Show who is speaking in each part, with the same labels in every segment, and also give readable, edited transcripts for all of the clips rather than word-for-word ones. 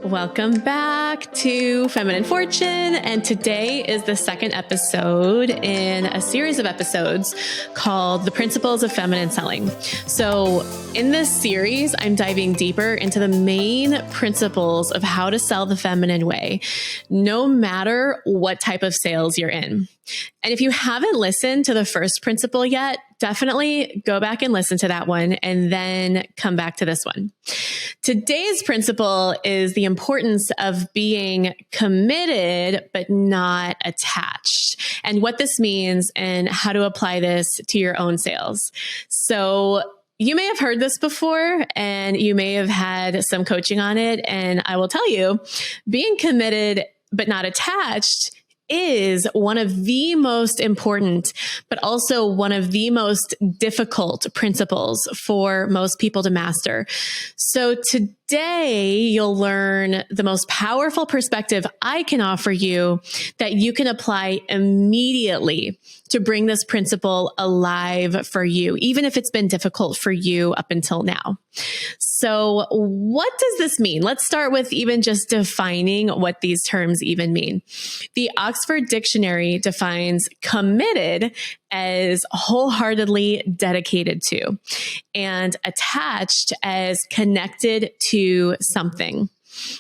Speaker 1: Welcome back to Feminine Fortune. And today is the second episode in a series of episodes called The Principles of Feminine Selling. So in this series, I'm diving deeper into the main principles of how to sell the feminine way, no matter what type of sales you're in. And if you haven't listened to the first principle yet, definitely go back and listen to that one and then come back to this one. Today's principle is the importance of being committed, but not attached, and what this means and how to apply this to your own sales. So you may have heard this before and you may have had some coaching on it. And I will tell you, being committed, but not attached is one of the most important, but also one of the most difficult principles for most people to master. So today, you'll learn the most powerful perspective I can offer you that you can apply immediately to bring this principle alive for you, even if it's been difficult for you up until now. So what does this mean? Let's start with even just defining what these terms even mean. The Oxford Dictionary defines committed as wholeheartedly dedicated to, and attached as connected to something.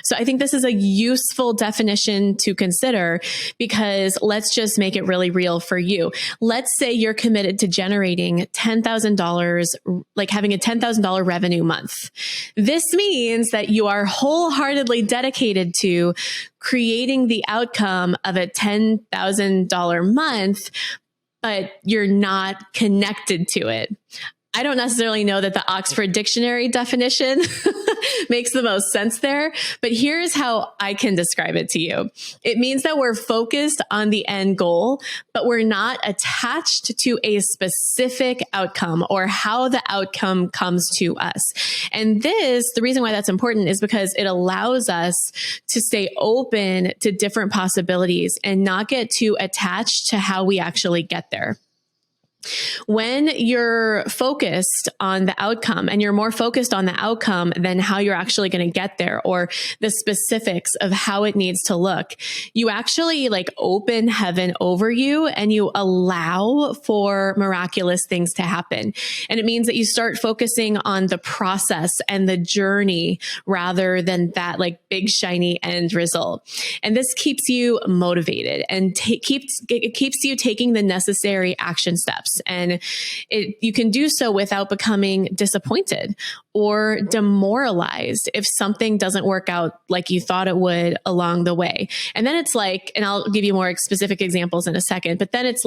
Speaker 1: So I think this is a useful definition to consider, because let's just make it really real for you. Let's say you're committed to generating $10,000, like having a $10,000 revenue month. This means that you are wholeheartedly dedicated to creating the outcome of a $10,000 month, but you're not connected to it. I don't necessarily know that the Oxford Dictionary definition makes the most sense there, but here's how I can describe it to you. It means that we're focused on the end goal, but we're not attached to a specific outcome or how the outcome comes to us. And the reason why that's important is because it allows us to stay open to different possibilities and not get too attached to how we actually get there. When you're focused on the outcome, and you're more focused on the outcome than how you're actually going to get there or the specifics of how it needs to look, you actually open heaven over you and you allow for miraculous things to happen. And it means that you start focusing on the process and the journey rather than that big shiny end result. And this keeps you motivated and keeps you taking the necessary action steps. And you can do so without becoming disappointed or demoralized if something doesn't work out like you thought it would along the way. And then it's and I'll give you more specific examples in a second, but then it's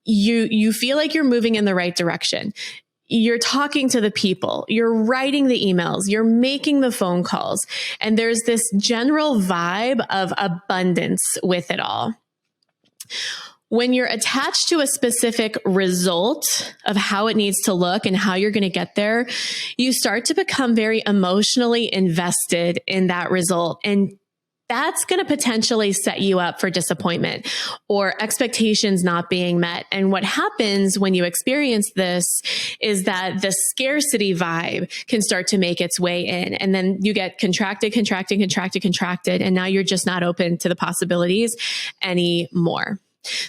Speaker 1: you feel like you're moving in the right direction. You're talking to the people, you're writing the emails, you're making the phone calls, and there's this general vibe of abundance with it all. When you're attached to a specific result of how it needs to look and how you're going to get there, you start to become very emotionally invested in that result. And that's going to potentially set you up for disappointment or expectations not being met. And what happens when you experience this is that the scarcity vibe can start to make its way in. And then you get contracted. And now you're just not open to the possibilities anymore.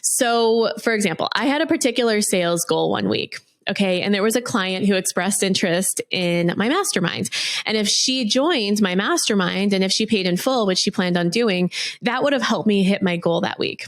Speaker 1: So, for example, I had a particular sales goal one week. Okay. And there was a client who expressed interest in my mastermind. And if she joined my mastermind and if she paid in full, which she planned on doing, that would have helped me hit my goal that week.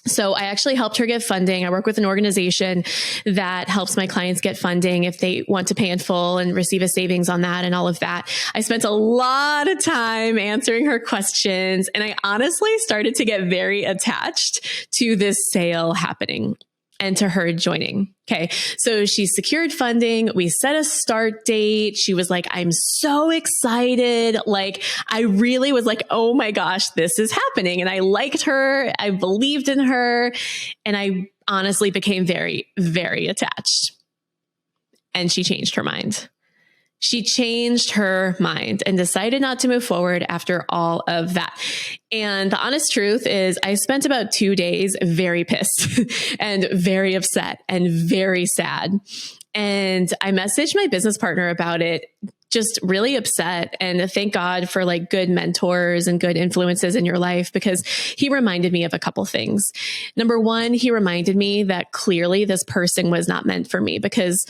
Speaker 1: So I actually helped her get funding. I work with an organization that helps my clients get funding if they want to pay in full and receive a savings on that and all of that. I spent a lot of time answering her questions, and I honestly started to get very attached to this sale happening and to her joining. Okay. So she secured funding. We set a start date. She was like, I'm so excited. I really was like, oh my gosh, this is happening. And I liked her. I believed in her. And I honestly became very, very attached. And she changed her mind. She changed her mind and decided not to move forward after all of that. And the honest truth is I spent about 2 days very pissed and very upset and very sad. And I messaged my business partner about it just really upset, and thank God for like good mentors and good influences in your life, because he reminded me of a couple things. Number one, he reminded me that clearly this person was not meant for me, because,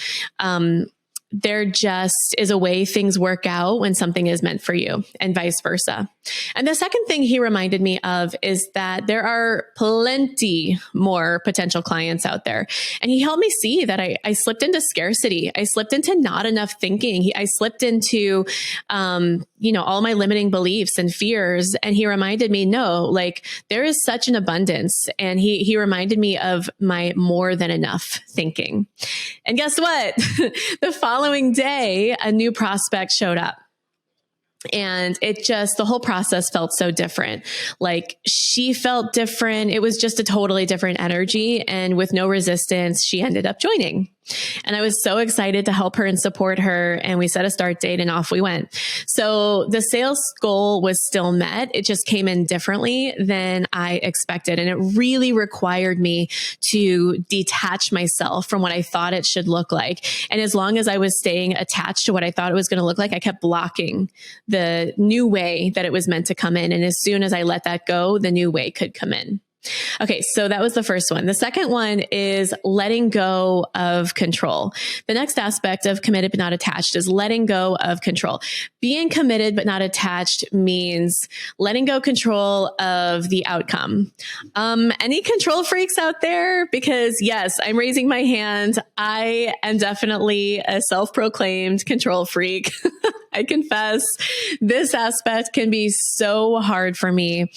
Speaker 1: there just is a way things work out when something is meant for you, and vice versa. And the second thing he reminded me of is that there are plenty more potential clients out there. And he helped me see that I slipped into scarcity. I slipped into not enough thinking. I slipped into, all my limiting beliefs and fears. And he reminded me, no, like there is such an abundance. And he reminded me of my more than enough thinking. And guess what? The following day, a new prospect showed up. And the whole process felt so different. Like she felt different. It was just a totally different energy. And with no resistance, she ended up joining. And I was so excited to help her and support her. And we set a start date and off we went. So the sales goal was still met. It just came in differently than I expected. And it really required me to detach myself from what I thought it should look like. And as long as I was staying attached to what I thought it was going to look like, I kept blocking the new way that it was meant to come in. And as soon as I let that go, the new way could come in. Okay, so that was the first one. The second one is letting go of control. The next aspect of committed but not attached is letting go of control. Being committed but not attached means letting go control of the outcome. Any control freaks out there? Because yes, I'm raising my hand. I am definitely a self-proclaimed control freak. I confess this aspect can be so hard for me.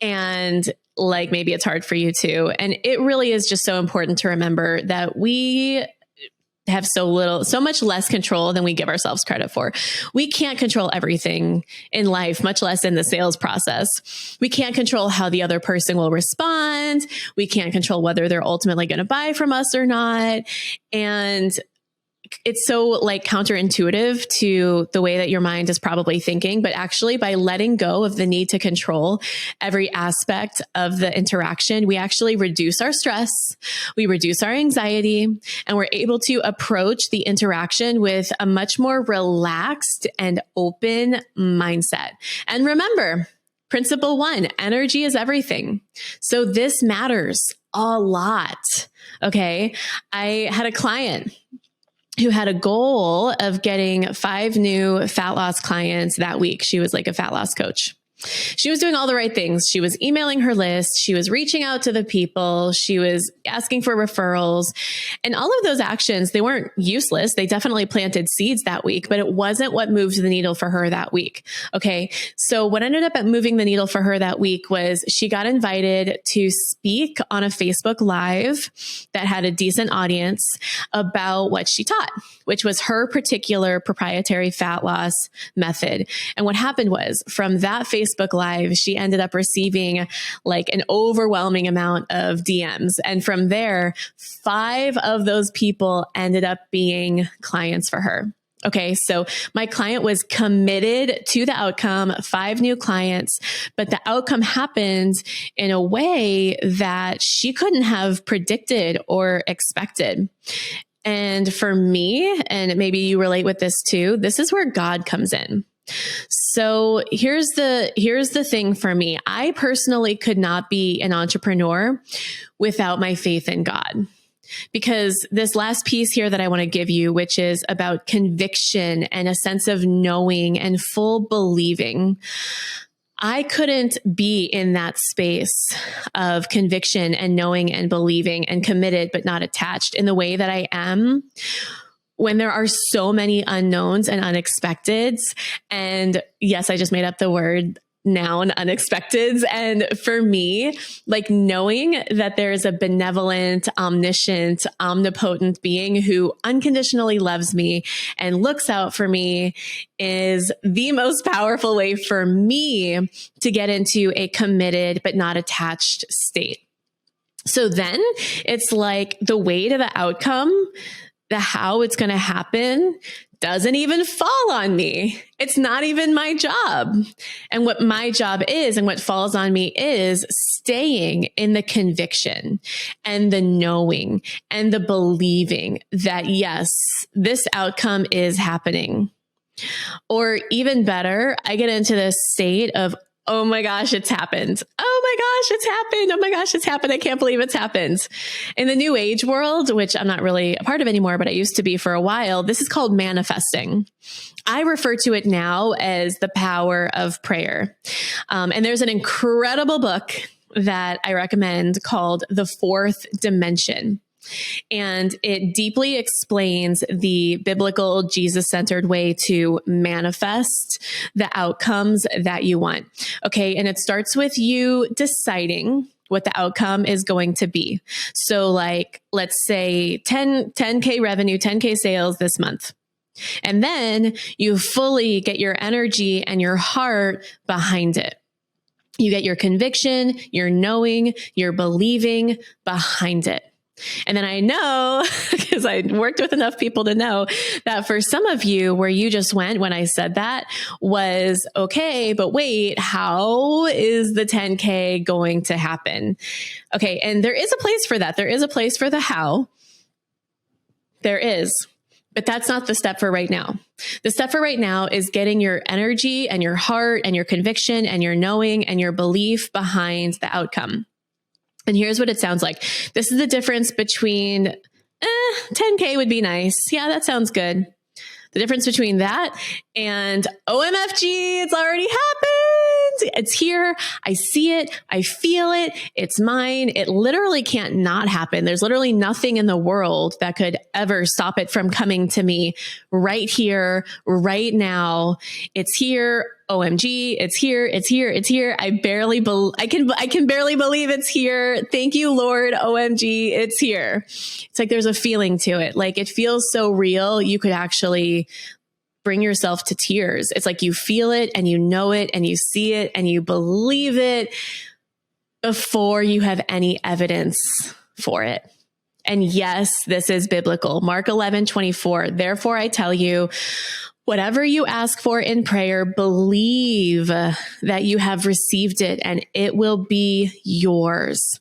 Speaker 1: And like maybe it's hard for you too. And it really is just so important to remember that we have so much less control than we give ourselves credit for. We can't control everything in life, much less in the sales process. We can't control how the other person will respond. We can't control whether they're ultimately going to buy from us or not. And it's so like counterintuitive to the way that your mind is probably thinking, but actually by letting go of the need to control every aspect of the interaction, we actually reduce our stress, we reduce our anxiety, and we're able to approach the interaction with a much more relaxed and open mindset. And remember, principle 1, energy is everything. So this matters a lot. Okay. I had a client who had a goal of getting 5 new fat loss clients that week. She was like a fat loss coach. She was doing all the right things. She was emailing her list. She was reaching out to the people. She was asking for referrals. And all of those actions, they weren't useless. They definitely planted seeds that week, but it wasn't what moved the needle for her that week. Okay. So what ended up moving the needle for her that week was she got invited to speak on a Facebook Live that had a decent audience about what she taught, which was her particular proprietary fat loss method. And what happened was from that Facebook Live, she ended up receiving like an overwhelming amount of DMs. And from there, 5 of those people ended up being clients for her. Okay, so my client was committed to the outcome, 5 new clients, but the outcome happened in a way that she couldn't have predicted or expected. And for me, and maybe you relate with this too, this is where God comes in. So here's the thing for me. I personally could not be an entrepreneur without my faith in God. Because this last piece here that I want to give you, which is about conviction and a sense of knowing and full believing, I couldn't be in that space of conviction and knowing and believing and committed but not attached in the way that I am when there are so many unknowns and unexpecteds. And yes, I just made up the word noun, unexpecteds. And for me, like knowing that there's a benevolent, omniscient, omnipotent being who unconditionally loves me and looks out for me is the most powerful way for me to get into a committed but not attached state. So then it's like the way to the outcome, the how it's going to happen doesn't even fall on me. It's not even my job. And what my job is and what falls on me is staying in the conviction and the knowing and the believing that yes, this outcome is happening. Or even better, I get into this state of, oh my gosh, it's happened. Oh my gosh, it's happened. Oh my gosh, it's happened. I can't believe it's happened. In the new age world, which I'm not really a part of anymore, but I used to be for a while, this is called manifesting. I refer to it now as the power of prayer. And there's an incredible book that I recommend called The Fourth Dimension. And it deeply explains the biblical Jesus-centered way to manifest the outcomes that you want. Okay. And it starts with you deciding what the outcome is going to be. So like, let's say 10K revenue, 10K sales this month. And then you fully get your energy and your heart behind it. You get your conviction, your knowing, your believing behind it. And then I know, because I worked with enough people to know that for some of you, where you just went when I said that was, okay, but wait, how is the 10K going to happen? Okay. And there is a place for that. There is a place for the how. There is. But that's not the step for right now. The step for right now is getting your energy and your heart and your conviction and your knowing and your belief behind the outcome. And here's what it sounds like. This is the difference between 10K would be nice. Yeah, that sounds good. The difference between that and OMFG, it's already happened. It's here. I see it. I feel it. It's mine. It literally can't not happen. There's literally nothing in the world that could ever stop it from coming to me right here, right now. It's here. OMG, it's here, it's here, it's here. I can barely believe it's here. Thank you, Lord. OMG, it's here. It's like there's a feeling to it. Like it feels so real. You could actually bring yourself to tears. It's like you feel it and you know it and you see it and you believe it before you have any evidence for it. And yes, this is biblical. Mark 11:24. Therefore, I tell you, whatever you ask for in prayer, believe that you have received it and it will be yours.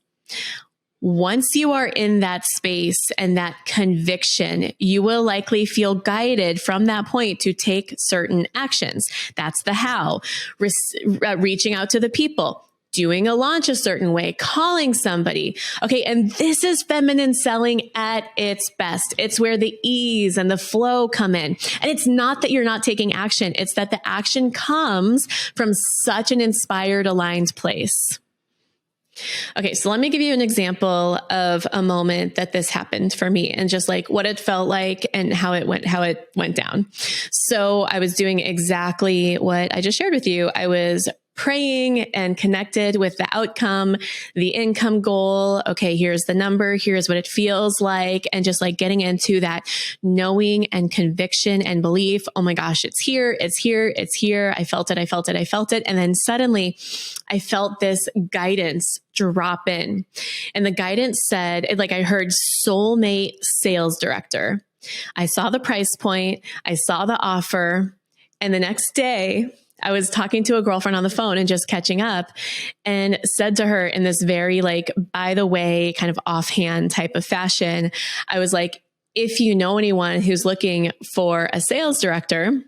Speaker 1: Once you are in that space and that conviction, you will likely feel guided from that point to take certain actions. That's the how. Reaching out to the people, doing a launch a certain way, calling somebody. Okay. And this is feminine selling at its best. It's where the ease and the flow come in. And it's not that you're not taking action. It's that the action comes from such an inspired, aligned place. Okay. So let me give you an example of a moment that this happened for me and just like what it felt like and how it went down. So I was doing exactly what I just shared with you. I was praying and connected with the outcome, the income goal. Okay, here's the number. Here's what it feels like. And just like getting into that knowing and conviction and belief. Oh my gosh, it's here. It's here. It's here. I felt it. I felt it. I felt it. And then suddenly I felt this guidance drop in. And the guidance said, like I heard soulmate sales director. I saw the price point. I saw the offer. And the next day, I was talking to a girlfriend on the phone and just catching up and said to her in this very like, by the way, kind of offhand type of fashion, I was like, if you know anyone who's looking for a sales director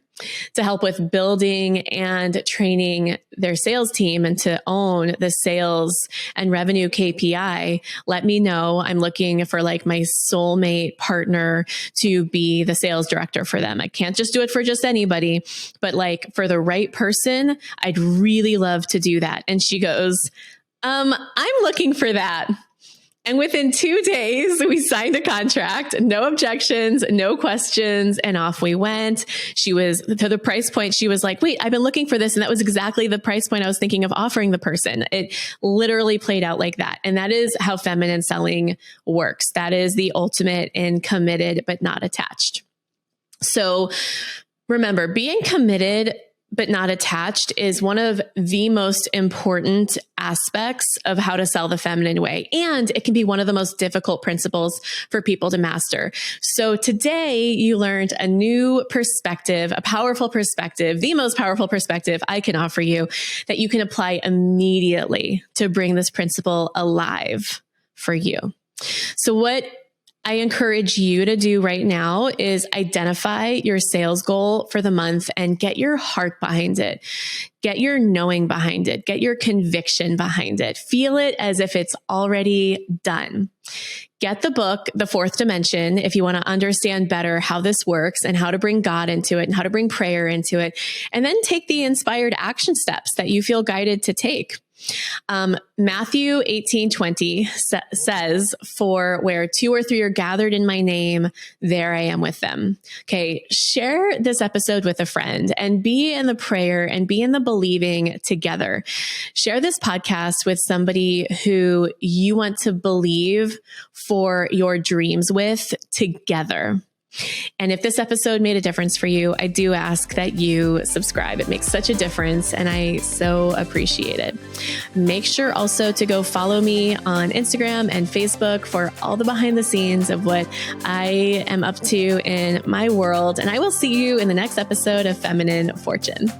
Speaker 1: to help with building and training their sales team and to own the sales and revenue KPI, let me know. I'm looking for like my soulmate partner to be the sales director for them. I can't just do it for just anybody, but like for the right person, I'd really love to do that. And she goes, I'm looking for that. And within 2 days, we signed a contract, no objections, no questions, and off we went. She was to the price point. She was like, wait, I've been looking for this. And that was exactly the price point I was thinking of offering the person. It literally played out like that. And that is how feminine selling works. That is the ultimate in committed, but not attached. So remember, being committed but not attached is one of the most important aspects of how to sell the feminine way. And it can be one of the most difficult principles for people to master. So today you learned a new perspective, a powerful perspective, the most powerful perspective I can offer you that you can apply immediately to bring this principle alive for you. So what I encourage you to do right now is identify your sales goal for the month and get your heart behind it. Get your knowing behind it. Get your conviction behind it. Feel it as if it's already done. Get the book, The Fourth Dimension, if you want to understand better how this works and how to bring God into it and how to bring prayer into it. And then take the inspired action steps that you feel guided to take. Matthew 18:20 says, "For where 2 or 3 are gathered in my name, there I am with them." Okay. Share this episode with a friend and be in the prayer and be in the believing together. Share this podcast with somebody who you want to believe for your dreams with together. And if this episode made a difference for you, I do ask that you subscribe. It makes such a difference, and I so appreciate it. Make sure also to go follow me on Instagram and Facebook for all the behind the scenes of what I am up to in my world. And I will see you in the next episode of Feminine Fortune.